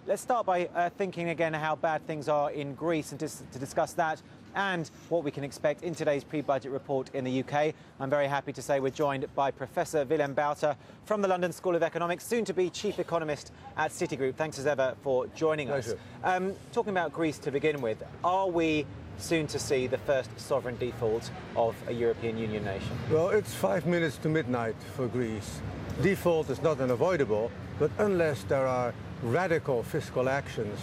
let's start by thinking again how bad things are in Greece, and to discuss that and what we can expect in today's pre-budget report in the UK. I'm very happy to say we're joined by Professor Willem Buiter from the London School of Economics, soon to be Chief Economist at Citigroup. Thanks as ever for joining us. Talking about Greece to begin with, are we soon to see the first sovereign default of a European Union nation? Well, it's 5 minutes to midnight for Greece. Default is not unavoidable, but unless there are radical fiscal actions,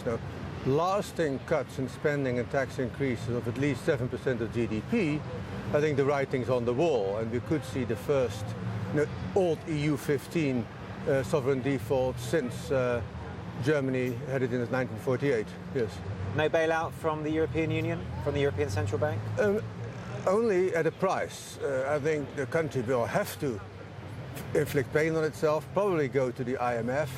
lasting cuts in spending and tax increases of at least 7% of GDP, I think the writing's on the wall, and we could see the first old EU 15 sovereign default since Germany had it in 1948. Yes. No bailout from the European Union, from the European Central Bank? Only at a price. I think the country will have to inflict pain on itself, probably go to the IMF,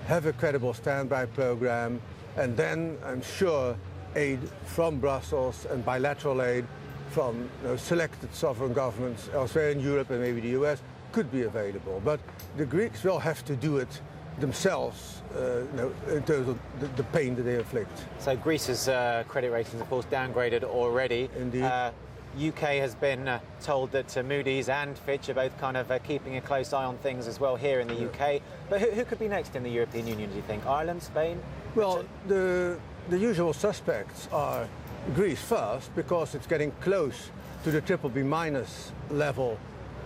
have a credible standby program, and then I'm sure aid from Brussels and bilateral aid from selected sovereign governments elsewhere in Europe and maybe the US could be available. But the Greeks will have to do it themselves in terms of the pain that they inflict. So Greece's credit ratings, of course, downgraded already. Indeed. UK has been told that Moody's and Fitch are both kind of keeping a close eye on things as well here in the UK. But who could be next in the European Union, do you think? Ireland, Spain? Well, the usual suspects are Greece first, because it's getting close to the BBB minus level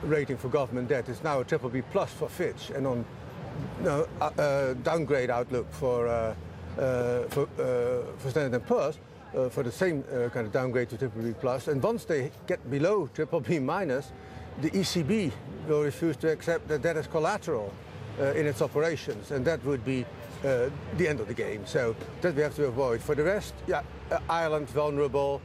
rating for government debt. It's now a BBB plus for Fitch, and on downgrade outlook for Standard & Poor's. For the same kind of downgrade to BBB plus, and once they get below BBB minus, the ECB will refuse to accept that that is collateral in its operations, and that would be the end of the game. So that we have to avoid. For the rest, Ireland vulnerable,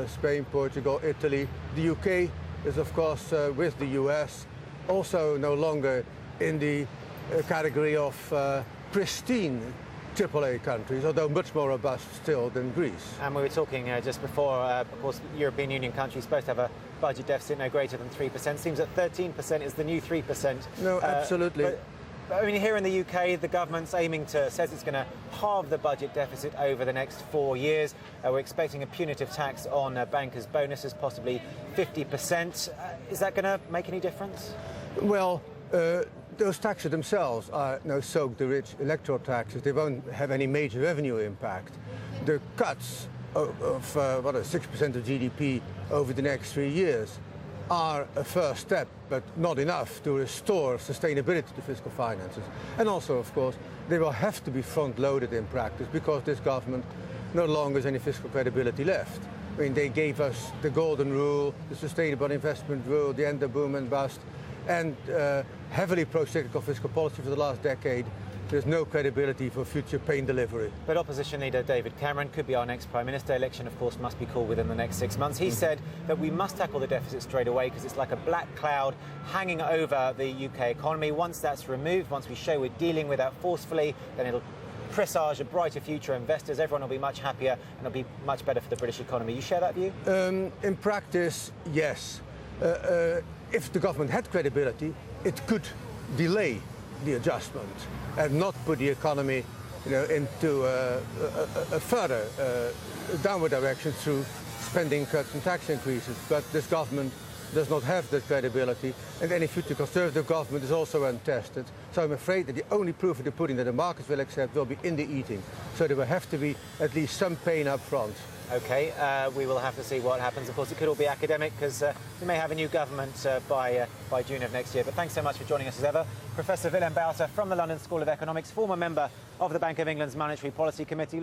Spain, Portugal, Italy. The UK is of course with the US also no longer in the category of pristine AAA countries, although much more robust still than Greece. And we were talking just before, of course, European Union countries supposed to have a budget deficit no greater than 3%. Seems that 13% is the new 3%. No, absolutely. But I mean, here in the UK, the government's says it's going to halve the budget deficit over the next 4 years. We're expecting a punitive tax on bankers' bonuses, possibly 50%. Is that going to make any difference? Well, those taxes themselves are soak the rich electoral taxes. They won't have any major revenue impact. The cuts of 6% of GDP over the next 3 years are a first step, but not enough to restore sustainability to fiscal finances. And also, of course, they will have to be front-loaded in practice, because this government no longer has any fiscal credibility left. I mean, they gave us the golden rule, the sustainable investment rule, the end of boom and bust, and heavily pro-cyclical fiscal policy for the last decade. There's no credibility for future pain delivery. But opposition leader David Cameron could be our next Prime Minister. Election, of course, must be called within the next 6 months. He said that we must tackle the deficit straight away, because it's like a black cloud hanging over the UK economy. Once that's removed, once we show we're dealing with that forcefully, then it'll presage a brighter future. Investors, everyone will be much happier, and it'll be much better for the British economy. You share that view? In practice, yes. If the government had credibility, it could delay the adjustment and not put the economy into a further downward direction through spending cuts and tax increases. But this government does not have that credibility, and any future Conservative government is also untested. So I'm afraid that the only proof of the pudding that the markets will accept will be in the eating. So there will have to be at least some pain up front. OK, we will have to see what happens. Of course, it could all be academic, because we may have a new government by June of next year. But thanks so much for joining us as ever. Professor Willem Buiter from the London School of Economics, former member of the Bank of England's Monetary Policy Committee.